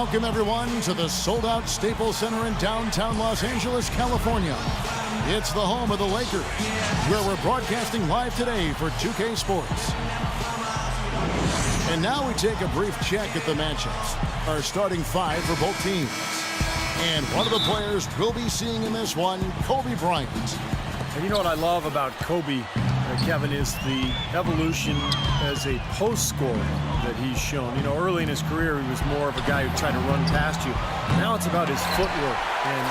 Welcome, everyone, to the sold-out Staples Center in downtown Los Angeles, California. It's the home of the Lakers, where we're broadcasting live today for 2K Sports. And now we take a brief check at the matchups. Our starting five for both teams. And one of the players we'll be seeing in this one, Kobe Bryant. And you know what I love about Kobe, Kevin, is the evolution as a post scorer that he's shown. You know, early in his career, he was more of a guy who tried to run past you. Now it's about his footwork and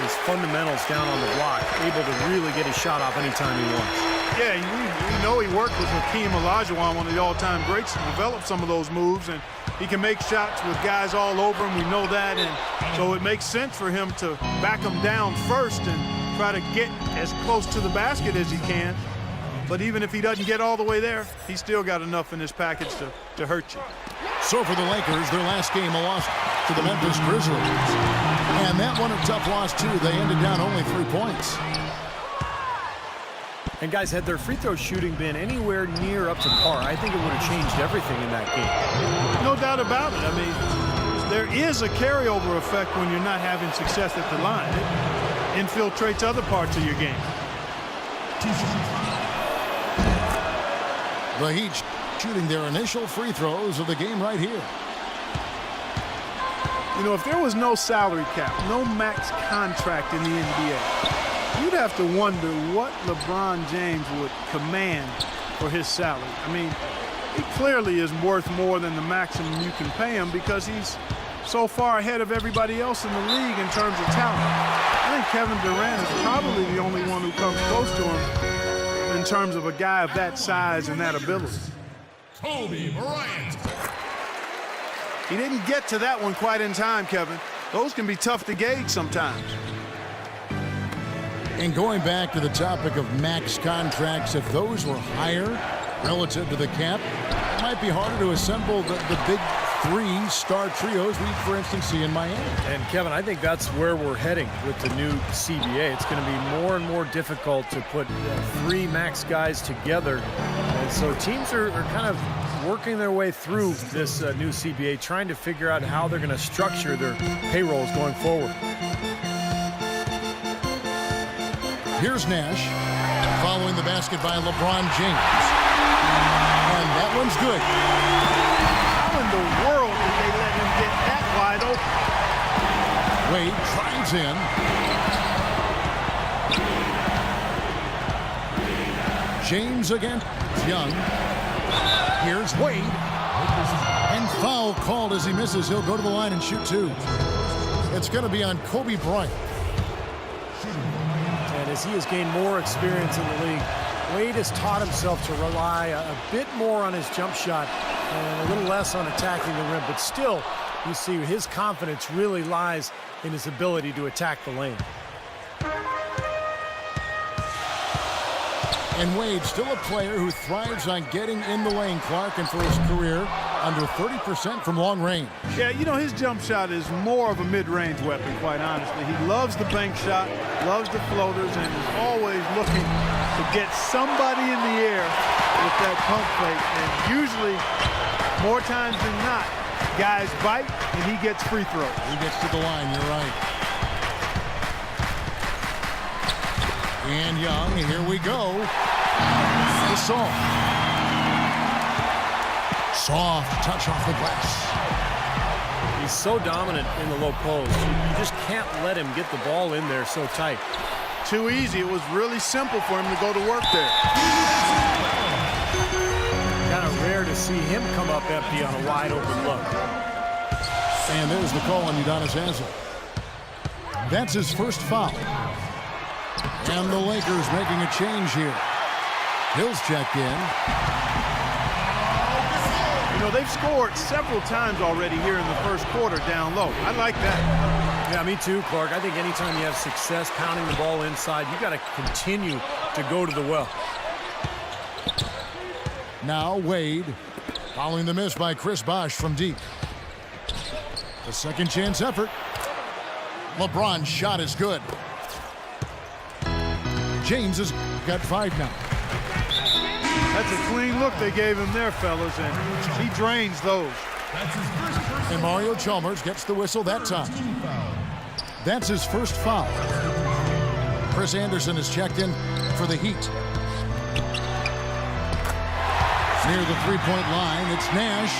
his fundamentals down on the block, able to really get his shot off anytime he wants. Yeah, we know he worked with Hakeem Olajuwon, one of the all-time greats, to develop some of those moves, and he can make shots with guys all over him. We know that, and so it makes sense for him to back him down first and try to get as close to the basket as he can. But even if he doesn't get all the way there, he's still got enough in his package to hurt you. So for the Lakers, their last game, a loss to the Memphis Grizzlies. And that one a tough loss, too. They ended down only 3 points. And guys, had their free throw shooting been anywhere near up to par, I think it would have changed everything in that game. No doubt about it. I mean, there is a carryover effect when you're not having success at the line. It infiltrates other parts of your game. The Heat shooting their initial free throws of the game right here. You know, if there was no salary cap, no max contract in the NBA, you'd have to wonder what LeBron James would command for his salary. I mean, he clearly is worth more than the maximum you can pay him because he's so far ahead of everybody else in the league in terms of talent. I think Kevin Durant is probably the only one who comes close to him in terms of a guy of that size and that ability. Kobe Bryant. He didn't get to that one quite in time, Kevin. Those can be tough to gauge sometimes. And going back to the topic of max contracts, if those were higher relative to the cap, it might be harder to assemble the big three-star trios we, for instance, see in Miami. And, Kevin, I think that's where we're heading with the new CBA. It's going to be more and more difficult to put three max guys together. And so teams are kind of working their way through this new CBA, trying to figure out how they're going to structure their payrolls going forward. Here's Nash, following the basket by LeBron James. And that one's good. How in the world did they let him get that wide open? Wade drives in. James against Young. Here's Wade. And foul called as he misses. He'll go to the line and shoot two. It's going to be on Kobe Bryant. And as he has gained more experience in the league, Wade has taught himself to rely a bit more on his jump shot and a little less on attacking the rim. But still, you see his confidence really lies in his ability to attack the lane. And Wade, still a player who thrives on getting in the lane, Clark, and for his career, under 30% from long range. Yeah, you know, his jump shot is more of a mid-range weapon, quite honestly. He loves the bank shot, loves the floaters, and is always looking to get somebody in the air with that pump fake. And usually, more times than not, guys bite and he gets free throws. He gets to the line, you're right. And Young, here we go. The soft touch off the glass. He's so dominant in the low post. You just can't let him get the ball in there so tight. Too easy. It was really simple for him to go to work there. Kind of rare to see him come up empty on a wide open look. And there's the call on Udonis Haslem. That's his first foul. And the Lakers making a change here. Hill's checked in. You know, they've scored several times already here in the first quarter down low. I like that. Yeah, me too, Clark. I think anytime you have success pounding the ball inside, you got to continue to go to the well. Now Wade, following the miss by Chris Bosh from deep. The second chance effort. LeBron's shot is good. James has got 5 now. That's a clean look they gave him there, fellas, and he drains those. That's his first personal And Mario Chalmers gets the whistle that time. team foul. That's his first foul. Chris Anderson is checked in for the Heat. Near the three-point line, it's Nash.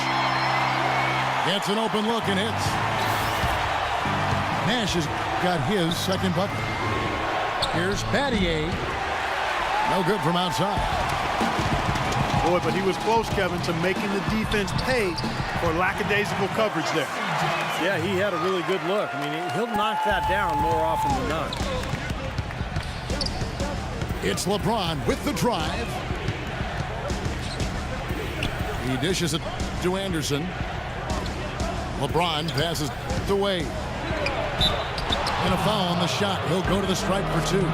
Gets an open look and hits. Nash has got his second bucket. Here's Battier. No good from outside. Boy, but he was close, Kevin, to making the defense pay for lackadaisical coverage there. Yeah, he had a really good look. I mean, he'll knock that down more often than not. It's LeBron with the drive. He dishes it to Anderson. LeBron passes to Wade. And a foul on the shot. He'll go to the stripe for two.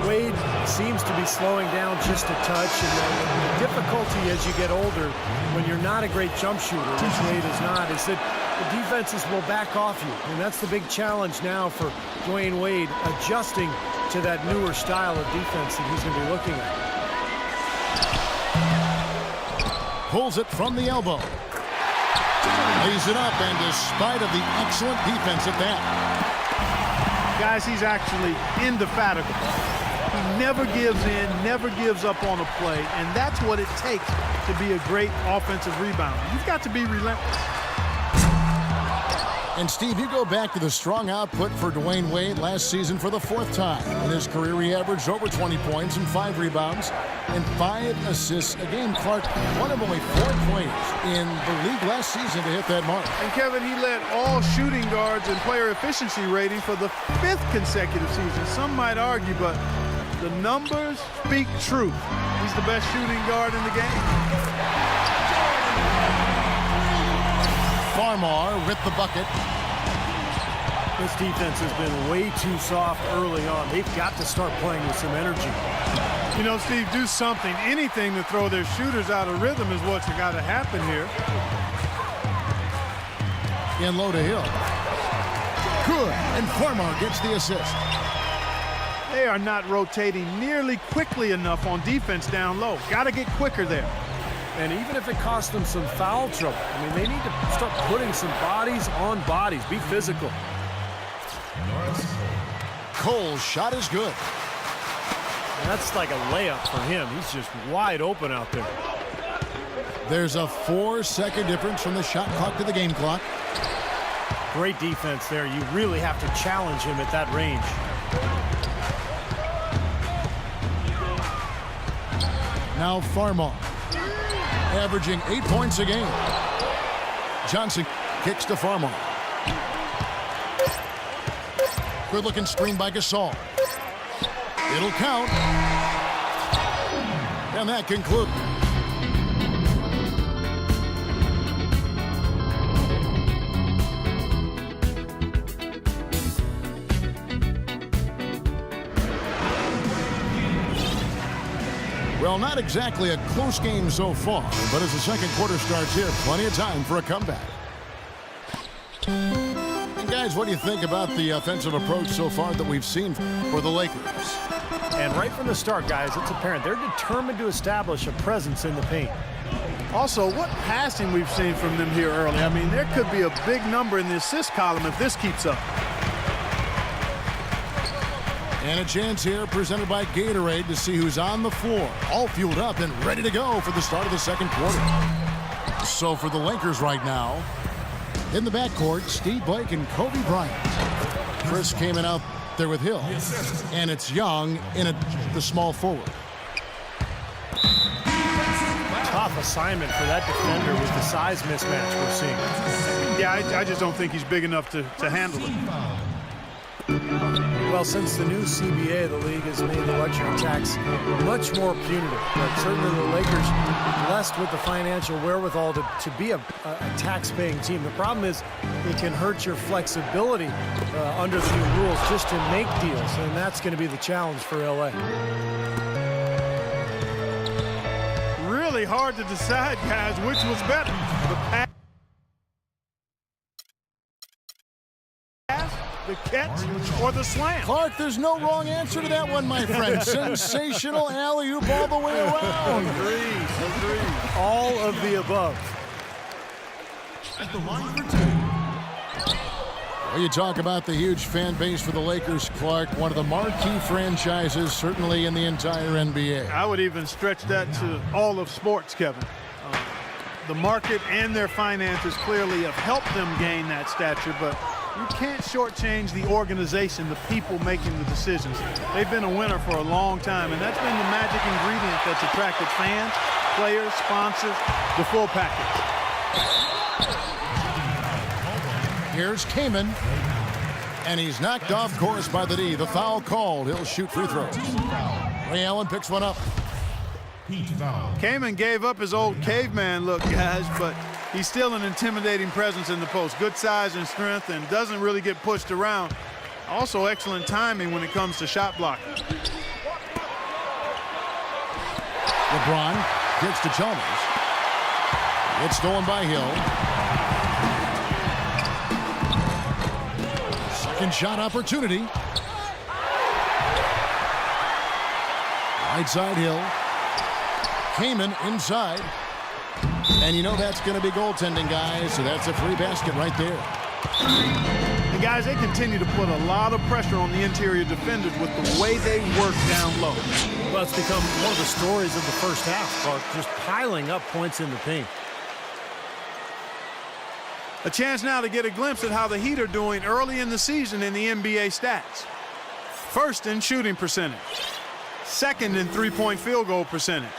Wade seems to be slowing down just a touch, and the difficulty as you get older, when you're not a great jump shooter, which Wade is not, is that the defenses will back off you. And that's the big challenge now for Dwayne Wade, adjusting to that newer style of defense that he's going to be looking at. Pulls it from the elbow. Lays it up, and despite of the excellent defense at that. Guys, he's actually indefatigable. He never gives in, never gives up on a play, and that's what it takes to be a great offensive rebounder. You've got to be relentless. And Steve, you go back to the strong output for Dwayne Wade last season for the fourth time. In his career, he averaged over 20 points and 5 rebounds and 5 assists a game. Clark, one of only 4 players in the league last season to hit that mark. And Kevin, he led all shooting guards and player efficiency rating for the 5th consecutive season. Some might argue, but the numbers speak truth. He's the best shooting guard in the game. Farmar with the bucket. This defense has been way too soft early on. They've got to start playing with some energy. You know, Steve, do something, anything to throw their shooters out of rhythm is what's got to happen here. In low to Hill. Good, and Farmar gets the assist. They are not rotating nearly quickly enough on defense down low. Got to get quicker there. And even if it costs them some foul trouble, I mean, they need to start putting some bodies on bodies. Be physical. Cole's shot is good. And that's like a layup for him. He's just wide open out there. There's a 4-second difference from the shot clock to the game clock. Great defense there. You really have to challenge him at that range. Now Farmar, averaging 8 points a game. Johnson kicks to Farmar. Good-looking screen by Gasol. It'll count. And that concludes. Well, not exactly a close game so far, but as the second quarter starts here, plenty of time for a comeback. And guys, what do you think about the offensive approach so far that we've seen for the Lakers? And right from the start, guys, it's apparent they're determined to establish a presence in the paint. Also, what passing we've seen from them here early. I mean, there could be a big number in the assist column if this keeps up. And a chance here presented by Gatorade to see who's on the floor, all fueled up and ready to go for the start of the second quarter. So for the Lakers right now, in the backcourt, Steve Blake and Kobe Bryant. Chris came in out there with Hill, and it's Young in the small forward. Tough assignment for that defender with the size mismatch we're seeing. Yeah, I just don't think he's big enough to handle it. Well, since the new CBA, the league has made the luxury tax much more punitive. But certainly the Lakers blessed with the financial wherewithal to be a tax-paying team. The problem is it can hurt your flexibility under the new rules just to make deals, and that's going to be the challenge for LA. Really hard to decide, guys, which was better. The pass, the catch, or the slam. Clark, there's no wrong answer to that one, my friend. Sensational alley-oop all the way around. Agreed. All of the above. at the line for two. Well, you talk about the huge fan base for the Lakers, Clark. One of the marquee franchises, certainly in the entire NBA. I would even stretch that to all of sports, Kevin. The market and their finances clearly have helped them gain that stature, but you can't shortchange the organization, the people making the decisions. They've been a winner for a long time, and that's been the magic ingredient that's attracted fans, players, sponsors, the full package. Here's Kaman, and he's knocked off course by the D. The foul called. He'll shoot free throws. Ray Allen picks one up. Kaman gave up his old caveman look, guys, but he's still an intimidating presence in the post. Good size and strength and doesn't really get pushed around. Also excellent timing when it comes to shot blocking. LeBron kicks to Chalmers. It's stolen by Hill. Second shot opportunity. Right side Hill. Kaman inside. And you know that's going to be goaltending, guys, so that's a free basket right there. And guys, they continue to put a lot of pressure on the interior defenders with the way they work down low. Well, it's become one of the stories of the first half, Clark, just piling up points in the paint. A chance now to get a glimpse at how the Heat are doing early in the season in the NBA stats. First in shooting percentage. Second in three-point field goal percentage.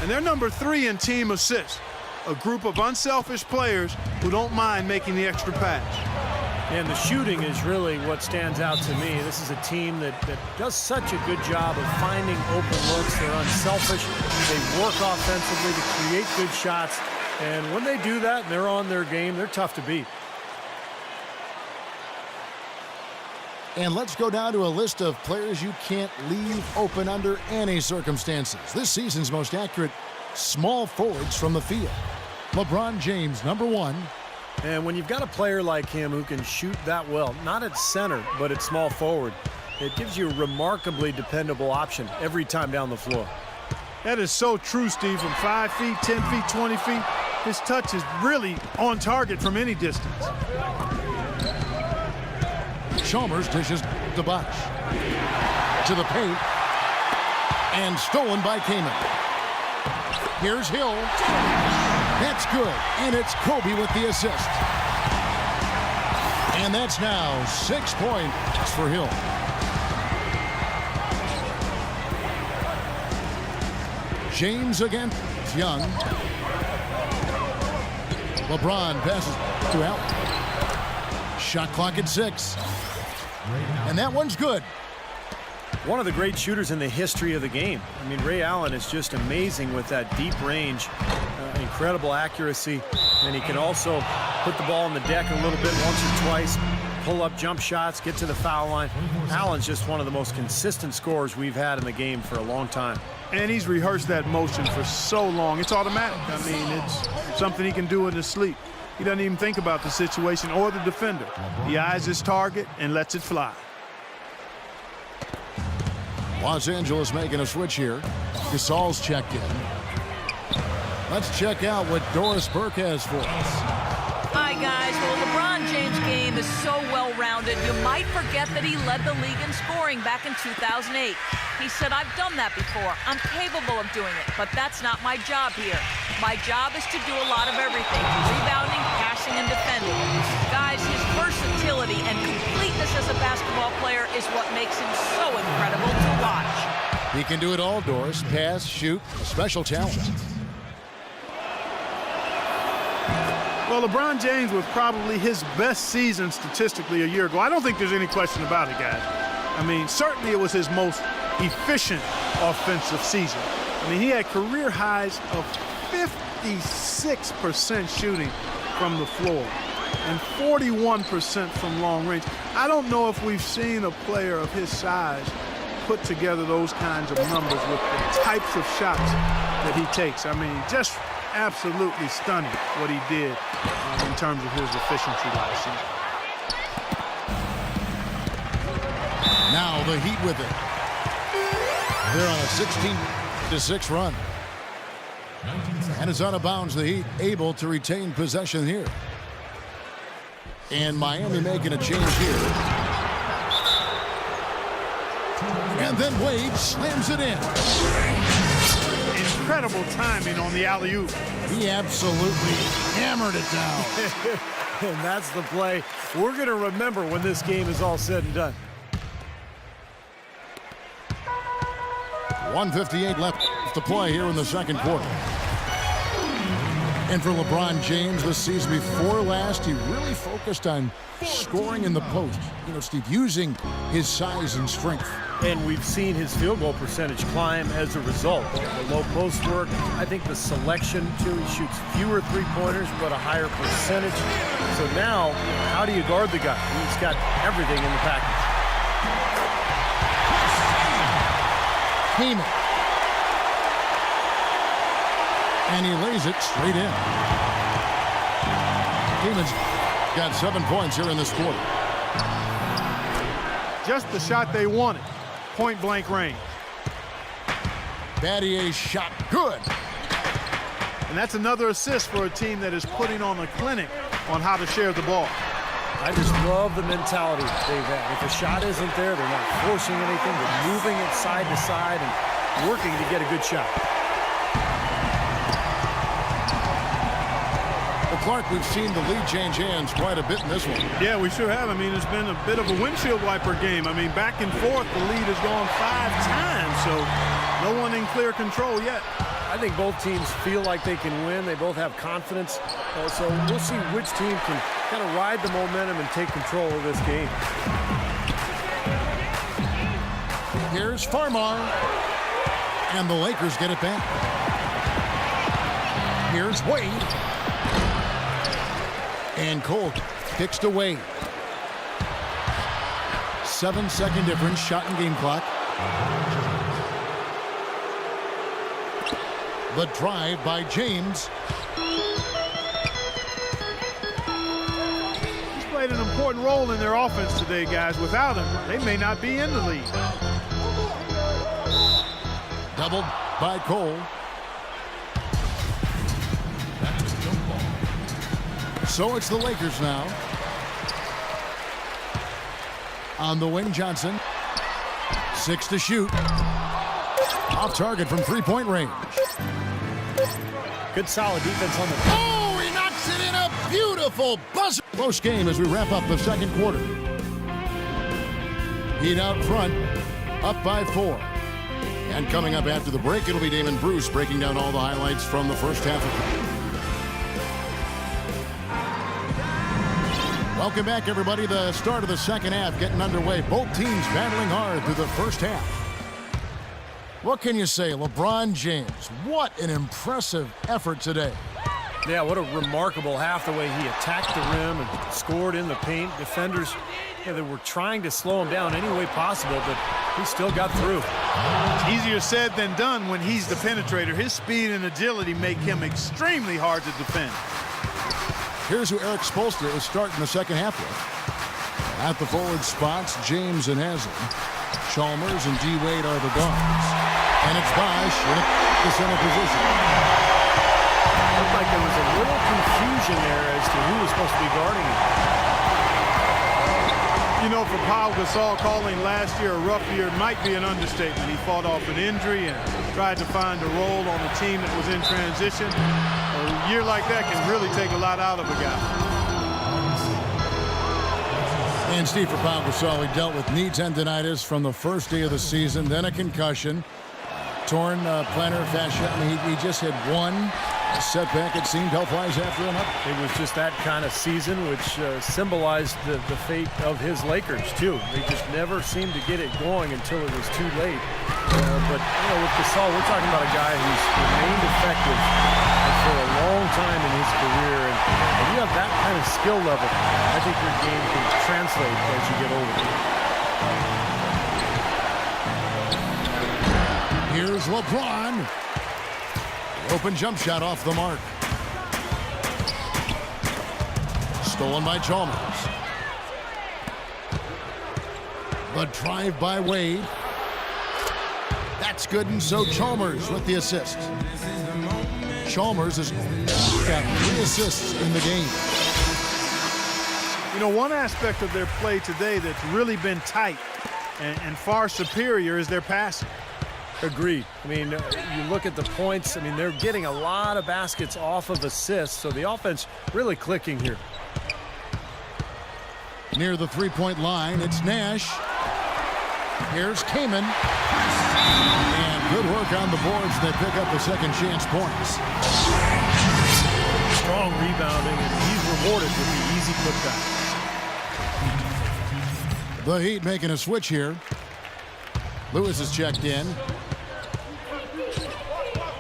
And they're number 3 in team assists. A group of unselfish players who don't mind making the extra pass. And the shooting is really what stands out to me. This is a team that does such a good job of finding open looks. They're unselfish. They work offensively to create good shots. And when they do that and they're on their game, they're tough to beat. And let's go down to a list of players you can't leave open under any circumstances. This season's most accurate small forwards from the field. LeBron James, number 1. And when you've got a player like him who can shoot that well, not at center, but at small forward, it gives you a remarkably dependable option every time down the floor. That is so true, Steve. From 5 feet, 10 feet, 20 feet, his touch is really on target from any distance. Chalmers dishes to Bosh. To the paint. And stolen by Kaman. Here's Hill. That's good. And it's Kobe with the assist. And that's now 6 points for Hill. James against Young. LeBron passes to Allen. Shot clock at 6. And that one's good. One of the great shooters in the history of the game. I mean, Ray Allen is just amazing with that deep range, incredible accuracy, and he can also put the ball on the deck a little bit once or twice, pull up jump shots, get to the foul line. Allen's just one of the most consistent scorers we've had in the game for a long time. And he's rehearsed that motion for so long. It's automatic. I mean, it's something he can do in his sleep. He doesn't even think about the situation or the defender. He eyes his target and lets it fly. Los Angeles making a switch here. Gasol's checked in. Let's check out what Doris Burke has for us. Hi, guys. Well, LeBron James' game is so well-rounded, you might forget that he led the league in scoring back in 2008. He said, I've done that before. I'm capable of doing it, but that's not my job here. My job is to do a lot of everything, rebounding, passing, and defending. Guys, his versatility and completeness as a basketball player is what makes him so incredible to watch. He can do it all, Doris. Pass, shoot, special talent. Well, LeBron James was probably his best season statistically a year ago. I don't think there's any question about it, guys. I mean, certainly it was his most efficient offensive season. I mean, he had career highs of 56% shooting from the floor and 41% from long range. I don't know if we've seen a player of his size put together those kinds of numbers with the types of shots that he takes. I mean, just absolutely stunning what he did in terms of his efficiency last season. Now the Heat with it. They're on a 16-6 run. And it's out of bounds. The Heat able to retain possession here. And Miami making a change here. And then Wade slams it in. Incredible timing on the alley-oop. He absolutely hammered it down. And that's the play we're going to remember when this game is all said and done. 1:58 left to play here in the second quarter. And for LeBron James this season before last, he really focused on scoring in the post. You know, Steve, using his size and strength. And we've seen his field goal percentage climb as a result. The low post work, I think the selection too, he shoots fewer three-pointers but a higher percentage. So now, how do you guard the guy? He's got everything in the package. Heyman. And he lays it straight in. Heyman's got 7 points here in this quarter. Just the shot they wanted. Point blank range. Battier's shot good. And that's another assist for a team that is putting on a clinic on how to share the ball. I just love the mentality they've had. If a shot isn't there, they're not forcing anything. They're moving it side to side and working to get a good shot. Well, Clark, we've seen the lead change hands quite a bit in this one. Yeah, we sure have. I mean, it's been a bit of a windshield wiper game. I mean, back and forth, the lead has gone 5 times, so no one in clear control yet. I think both teams feel like they can win. They both have confidence. So we'll see which team can kind of ride the momentum and take control of this game. Here's Farmar. And the Lakers get it back. Here's Wade. And Cole kicks to Wade. 7-second difference, shot and game clock. The drive by James. He's played an important role in their offense today, guys. Without him, they may not be in the lead. Doubled by Cole. So it's the Lakers now. On the wing, Johnson. 6 to shoot. Off target from three-point range. Good solid defense on the... Oh, he knocks it in, a beautiful buzzer. Close game as we wrap up the second quarter. Heat out front, up by 4. And coming up after the break, it'll be Damon Bruce breaking down all the highlights from the first half of the... Welcome back, everybody. The start of the second half getting underway. Both teams battling hard through the first half. What can you say? LeBron James, what an impressive effort today. Yeah, what a remarkable half, the way he attacked the rim and scored in the paint. Defenders, they were trying to slow him down any way possible, but he still got through. Easier said than done when he's the penetrator. His speed and agility make him extremely hard to defend. Here's who Eric Spoelstra is starting the second half with. At the forward spots, James and Haslam. Chalmers and D-Wade are the guards. And it's Bosh in the center position. Looked like there was a little confusion there as to who was supposed to be guarding him. You know, for Pau Gasol, calling last year a rough year might be an understatement. He fought off an injury and tried to find a role on a team that was in transition. A year like that can really take a lot out of a guy. And Steve, for Pau Gasol, he dealt with knee tendonitis from the first day of the season, then a concussion, torn plantar fascia. I mean, he just had one setback, it seemed, health-wise after another. It was just that kind of season, which symbolized the fate of his Lakers, too. They just never seemed to get it going until it was too late. But, you know, with Gasol, we're talking about a guy who's remained effective for a long time in his career. And if you have that kind of skill level, I think your game can translate as you get older. Here's LeBron. Open jump shot off the mark. Stolen by Chalmers. The drive by Wade. That's good, and so Chalmers with the assist. Chalmers has got 3 assists in the game. You know, one aspect of their play today that's really been tight and far superior is their passing. Agreed. I mean, you look at the points. I mean, they're getting a lot of baskets off of assists, so the offense really clicking here. Near the three-point line, it's Nash. Here's Kaman. And good work on the boards. They pick up the second chance points. Strong rebounding, and he's rewarded with the easy putback. The Heat making a switch here. Lewis is checked in.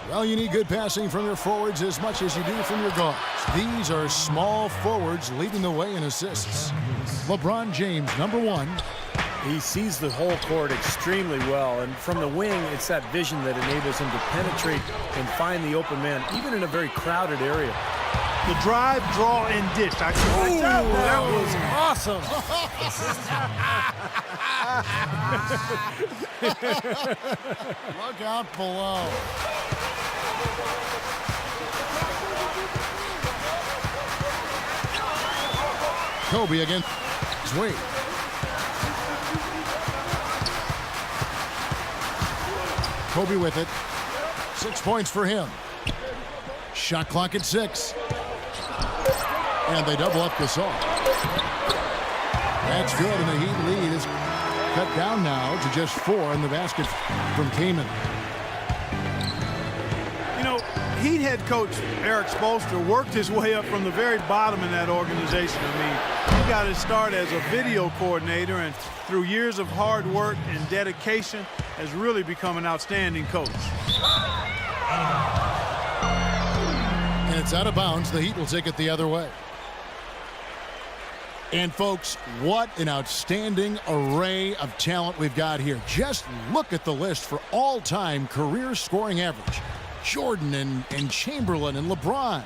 Well, you need good passing from your forwards as much as you do from your guards. These are small forwards leading the way in assists. LeBron James, number 1. He sees the whole court extremely well, and from the wing, it's that vision that enables him to penetrate and find the open man, even in a very crowded area. The drive, draw, and dish. That was awesome. Look out below. Kobe against Wade. Kobe with it. 6 points for him. Shot clock at 6. And they double up Gasol. That's good, and the Heat lead is cut down now to just 4 in the basket from Kaman. You know, Heat head coach Eric Spoelstra worked his way up from the very bottom in that organization. I mean, he got his start as a video coordinator, and through years of hard work and dedication has really become an outstanding coach. And it's out of bounds. The Heat will take it the other way. And folks, what an outstanding array of talent we've got here. Just look at the list for all-time career scoring average. Jordan and Chamberlain and LeBron.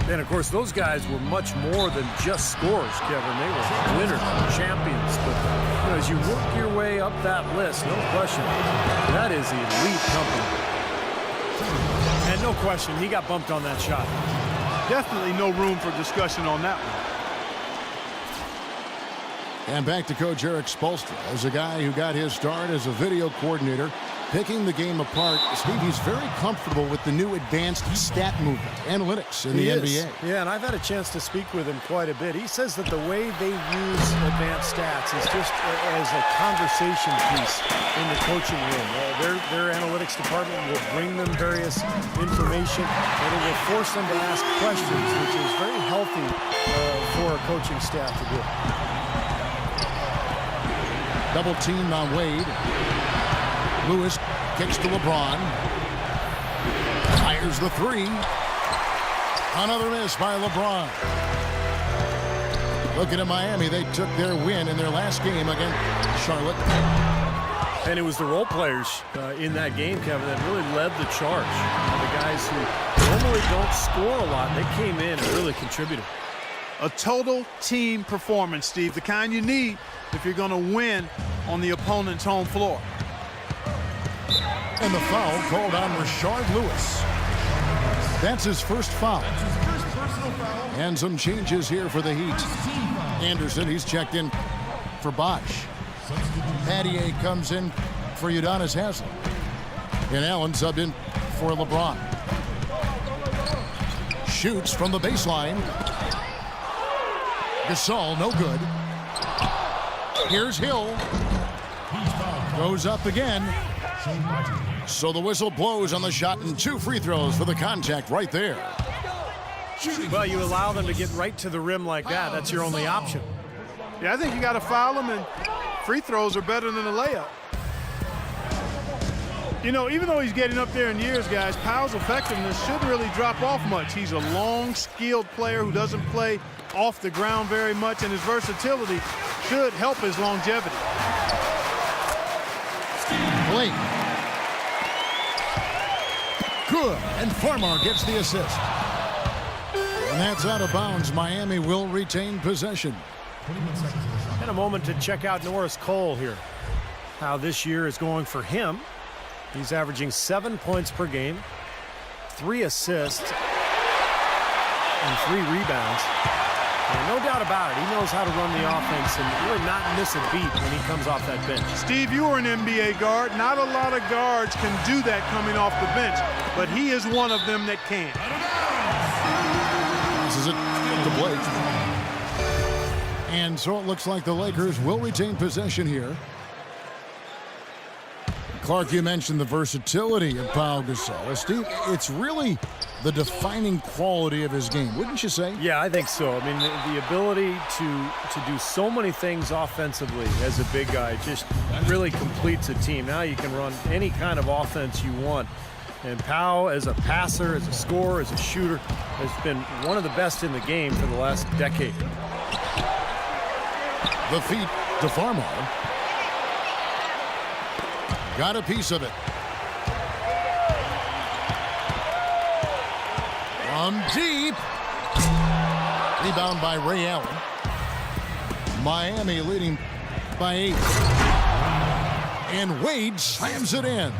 And, of course, those guys were much more than just scorers, Kevin. They were winners, champions. But you know, as you work your way up that list, no question, that is elite company. And no question, he got bumped on that shot. Definitely no room for discussion on that one. And back to Coach Eric Spoelstra. As a guy who got his start as a video coordinator, picking the game apart, Steve, he's very comfortable with the new advanced stat movement, analytics in the NBA. Yeah, and I've had a chance to speak with him quite a bit. He says that the way they use advanced stats is just as a conversation piece in the coaching room. Their analytics department will bring them various information, and it will force them to ask questions, which is very healthy for a coaching staff to do. Double teamed on Wade. Lewis kicks to LeBron. Fires the 3. Another miss by LeBron. Looking at Miami, they took their win in their last game against Charlotte. And it was the role players in that game, Kevin, that really led the charge. The guys who normally don't score a lot, they came in and really contributed. A total team performance, Steve, the kind you need if you're going to win on the opponent's home floor. And the foul called on Rashard Lewis. That's his first foul. And some changes here for the Heat. Anderson, he's checked in for Bosh. Pattier comes in for Udonis Haslem. And Allen subbed in for LeBron. Shoots from the baseline. Gasol, no good. Here's Hill. Goes up again. So the whistle blows on the shot, and 2 free throws for the contact right there. Well, you allow them to get right to the rim like that. That's your only option. Yeah, I think you got to foul them, and free throws are better than a layup. You know, even though he's getting up there in years, guys, Powell's effectiveness shouldn't really drop off much. He's a long, skilled player who doesn't play off the ground very much, and his versatility should help his longevity. Blake. Good, and Farmar gets the assist. And that's out of bounds. Miami will retain possession. And a moment to check out Norris Cole here. How this year is going for him. He's averaging 7 points per game, 3 assists, and 3 rebounds. And no doubt about it, he knows how to run the offense and really not miss a beat when he comes off that bench. Steve, you are an NBA guard. Not a lot of guards can do that coming off the bench, but he is one of them that can. This is it to Blake. And so it looks like the Lakers will retain possession here. Clark, you mentioned the versatility of Pau Gasol. Steve, it's really the defining quality of his game, wouldn't you say? Yeah, I think so. I mean, the ability to do so many things offensively as a big guy just really completes a team. Now you can run any kind of offense you want. And Pau, as a passer, as a scorer, as a shooter, has been one of the best in the game for the last decade. The feet to Farmar. Got a piece of it. From deep. Rebound by Ray Allen. Miami leading by 8. And Wade slams it in.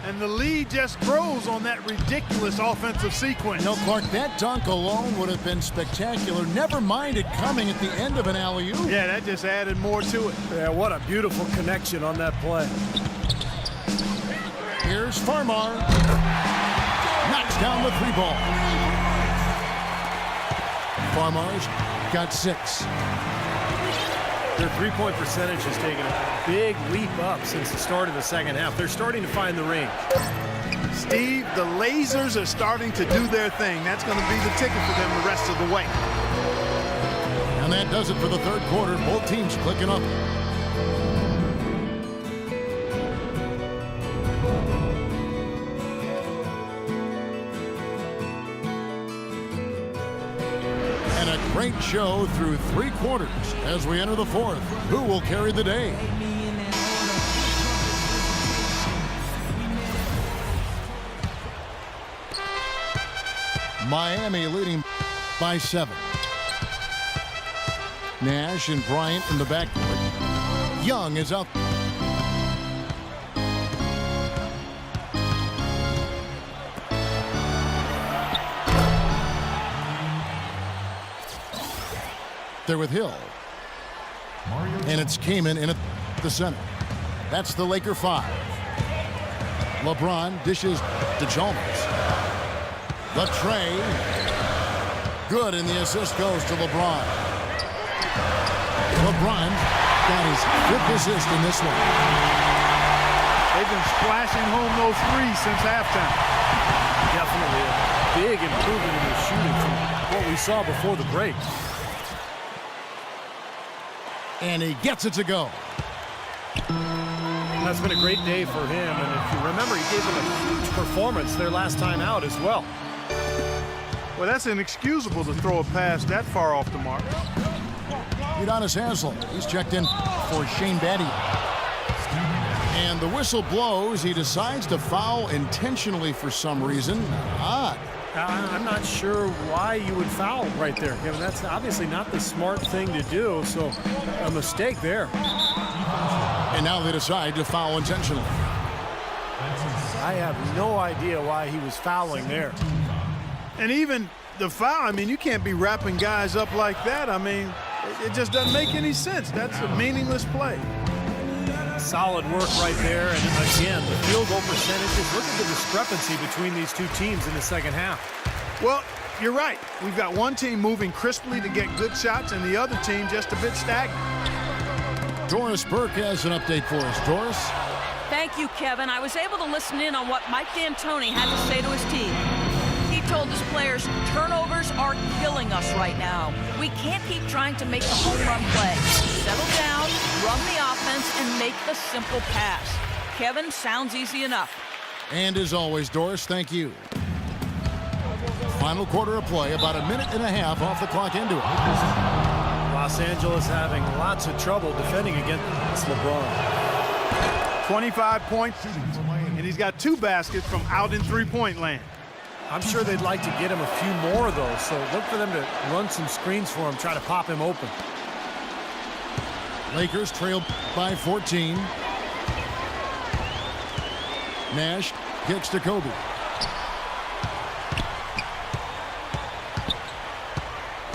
And the lead just grows on that ridiculous offensive sequence. No, Clark, that dunk alone would have been spectacular. Never mind it coming at the end of an alley-oop. Yeah, that just added more to it. Yeah, what a beautiful connection on that play. Here's Farmar. Knocks down the 3-ball. Farmar's got 6. Their three-point percentage has taken a big leap up since the start of the second half. They're starting to find the range. Steve, the lasers are starting to do their thing. That's going to be the ticket for them the rest of the way. And that does it for the third quarter. Both teams clicking up. And a great show through 3 quarters as we enter the fourth. Who will carry the day? Miami leading by 7. Nash and Bryant in the backcourt. Young is out. There with Hill. And it's Kaman in at the center. That's the Laker 5. LeBron dishes to Chalmers. The tray. Good, and the assist goes to LeBron. LeBron got his 5th assist in this one. They've been splashing home those threes since halftime. Definitely a big improvement in the shooting from what we saw before the break. And he gets it to go. That's been a great day for him, and if you remember, he gave them a huge performance their last time out as well. Well, that's inexcusable to throw a pass that far off the mark. Udonis Haslem, he's checked in for Shane Battier. And the whistle blows. He decides to foul intentionally for some reason. Odd. I'm not sure why you would foul right there. Kevin, that's obviously not the smart thing to do, so a mistake there. And now they decide to foul intentionally. I have no idea why he was fouling there. And even the foul, I mean, you can't be wrapping guys up like that. I mean, it just doesn't make any sense. That's a meaningless play. Solid work right there, and again, the field goal percentages. Look at the discrepancy between these two teams in the second half. Well, you're right. We've got one team moving crisply to get good shots, and the other team just a bit stagnant. Doris Burke has an update for us. Doris? Thank you, Kevin. I was able to listen in on what Mike D'Antoni had to say to his team. He told his players, turnovers are killing us right now. We can't keep trying to make the home run play. Settle down, run the offense, and make the simple pass. Kevin, sounds easy enough. And as always, Doris, thank you. Final quarter of play, about 1.5 minutes off the clock into it. Los Angeles having lots of trouble defending against LeBron. 25 points, and he's got 2 baskets from out in three-point land. I'm sure they'd like to get him a few more, though, so look for them to run some screens for him, try to pop him open. Lakers trail by 14. Nash kicks to Kobe.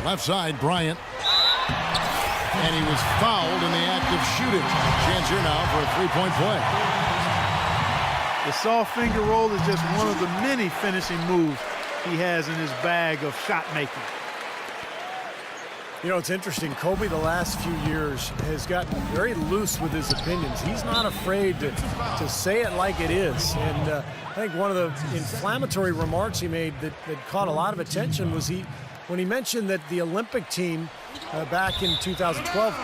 Left side, Bryant. And he was fouled in the act of shooting. Chance here now for a three-point play. The soft finger roll is just one of the many finishing moves he has in his bag of shot making. You know, it's interesting. Kobe, the last few years, has gotten very loose with his opinions. He's not afraid to say it like it is. And I think one of the inflammatory remarks he made that caught a lot of attention was when he mentioned that the Olympic team back in 2012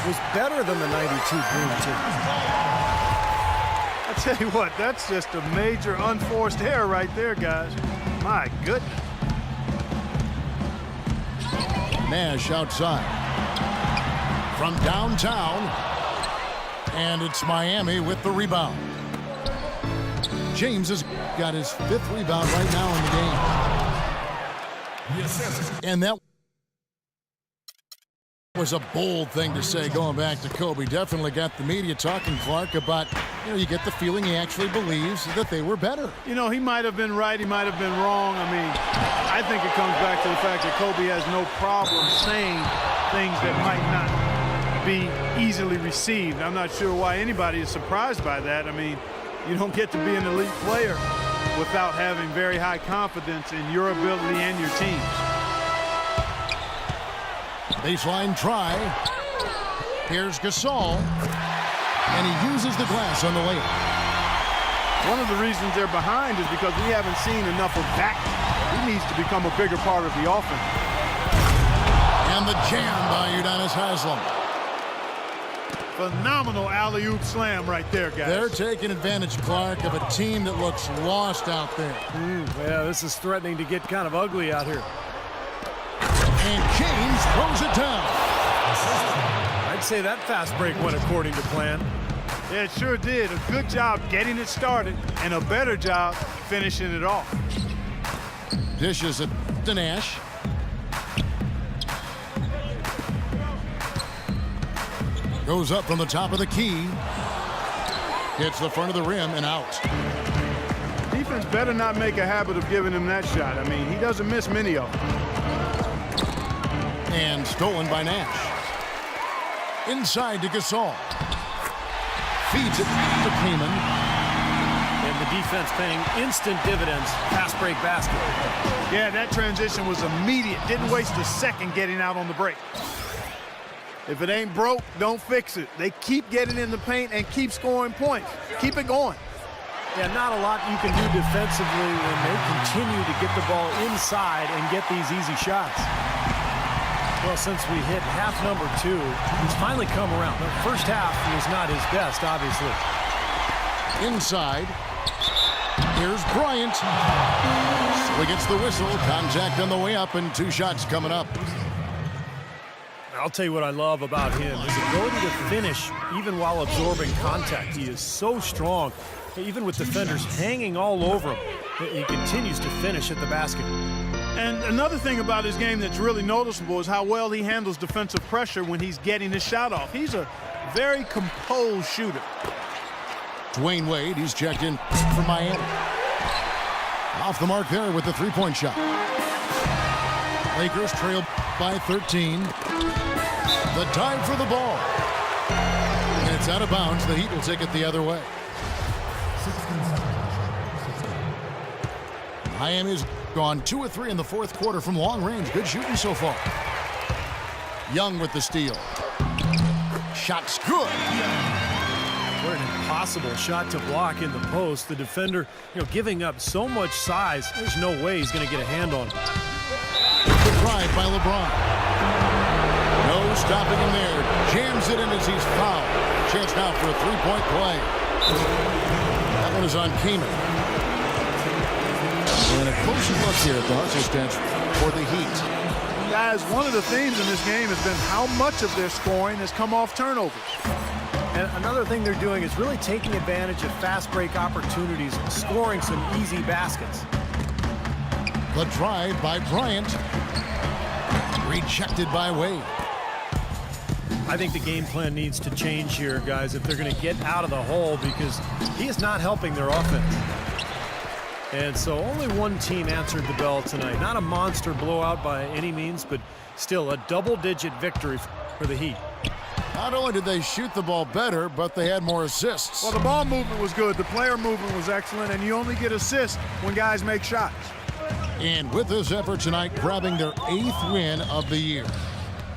was better than the '92 Dream Team. I tell you what, that's just a major unforced error right there, guys. My goodness. Nash outside. From downtown. And it's Miami with the rebound. James has got his 5th rebound right now in the game. And that was a bold thing to say going back to Kobe. Definitely got the media talking, Clark, about, you get the feeling he actually believes that they were better. He might have been right, he might have been wrong. I mean, I think it comes back to the fact that Kobe has no problem saying things that might not be easily received. I'm not sure why anybody is surprised by that. I mean, you don't get to be an elite player without having very high confidence in your ability and your team's. Baseline try. Here's Gasol. And he uses the glass on the layup. One of the reasons they're behind is because we haven't seen enough of that. He needs to become a bigger part of the offense. And the jam by Udonis Haslem. Phenomenal alley-oop slam right there, guys. They're taking advantage, Clark, of a team that looks lost out there. Yeah, this is threatening to get kind of ugly out here. And James throws it down. I'd say that fast break went according to plan. Yeah, it sure did. A good job getting it started and a better job finishing it off. Dishes it to Nash. Goes up from the top of the key. Hits the front of the rim and out. Defense better not make a habit of giving him that shot. I mean, he doesn't miss many of them. And stolen by Nash. Inside to Gasol. Feeds it to Kaman. And the defense paying instant dividends. Fast break basket. Yeah, that transition was immediate. Didn't waste a second getting out on the break. If it ain't broke, don't fix it. They keep getting in the paint and keep scoring points. Keep it going. Yeah, not a lot you can do defensively when they continue to get the ball inside and get these easy shots. Well, since we hit half number 2, he's finally come around. The first half was not his best, obviously. Inside. Here's Bryant. So he gets the whistle. Contact on the way up and 2 shots coming up. I'll tell you what I love about him, his ability to finish even while absorbing contact. He is so strong. Even with defenders hanging all over him, he continues to finish at the basket. And another thing about his game that's really noticeable is how well he handles defensive pressure when he's getting his shot off. He's a very composed shooter. Dwayne Wade, he's checked in for Miami. Off the mark there with the 3-point shot. Lakers trail by 13. The time for the ball. And it's out of bounds. The Heat will take it the other way. Miami's gone 2 of 3 in the 4th quarter from long range. Good shooting so far. Young with the steal. Shot's good. What an impossible shot to block in the post. The defender, giving up so much size, there's no way he's going to get a hand on it. The drive by LeBron. No stopping him there. Jams it in as he's fouled. Chance now for a 3-point play. That one is on Kaman. And a closer look here at the Hustle stats for the Heat. Guys, one of the themes in this game has been how much of their scoring has come off turnovers. And another thing they're doing is really taking advantage of fast break opportunities and scoring some easy baskets. The drive by Bryant. Rejected by Wade. I think the game plan needs to change here, guys, if they're going to get out of the hole, because he is not helping their offense. And so only one team answered the bell tonight. Not a monster blowout by any means, but still a double-digit victory for the Heat. Not only did they shoot the ball better, but they had more assists. Well, the ball movement was good. The player movement was excellent, and you only get assists when guys make shots. And with this effort tonight, grabbing their 8th win of the year.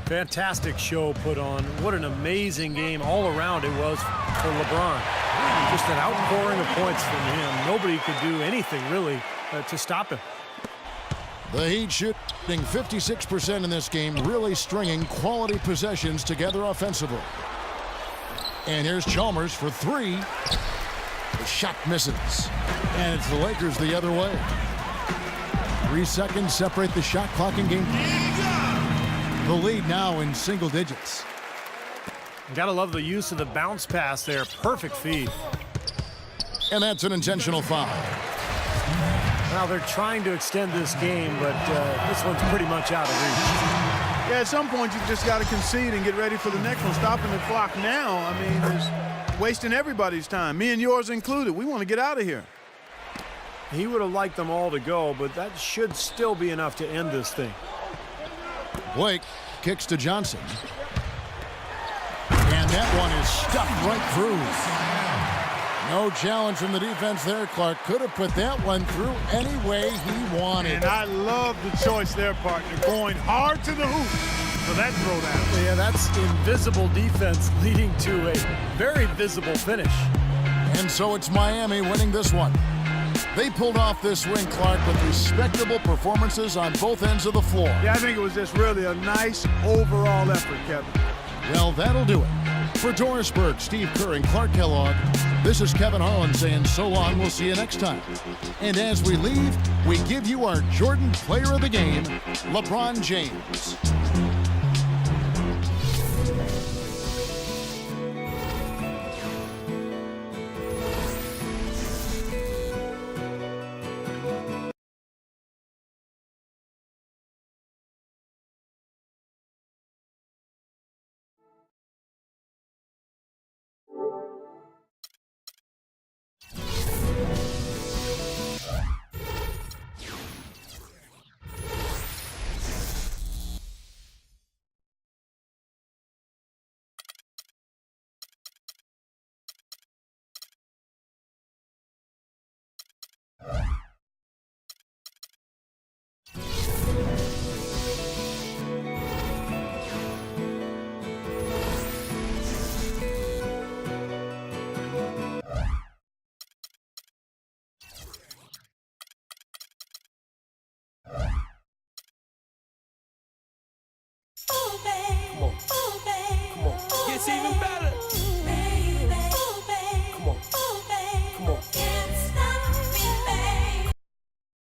Fantastic show put on. What an amazing game all around it was for LeBron. Just an outpouring of points from him. Nobody could do anything really to stop him. The Heat shooting 56% in this game, really stringing quality possessions together offensively. And here's Chalmers for 3. The shot misses. And it's the Lakers the other way. 3 seconds separate the shot clock in game. The lead now in single digits. Gotta love the use of the bounce pass there. Perfect feed. And that's an intentional foul. Now they're trying to extend this game, but this one's pretty much out of reach. Yeah, at some point you just got to concede and get ready for the next one. Stopping the clock now, I mean, is wasting everybody's time, me and yours included. We want to get out of here. He would have liked them all to go, but that should still be enough to end this thing. Blake kicks to Johnson. And that one is stuffed right through. No challenge from the defense there. Clark could have put that one through any way he wanted. And I love the choice there, partner, going hard to the hoop for that throwdown. Yeah, that's invisible defense leading to a very visible finish. And so it's Miami winning this one. They pulled off this win, Clark, with respectable performances on both ends of the floor. Yeah, I think it was just really a nice overall effort, Kevin. Well, that'll do it. For Doris Burke, Steve Kerr, and Clark Kellogg, this is Kevin Harlan saying so long. We'll see you next time. And as we leave, we give you our Jordan Player of the Game, LeBron James. It's even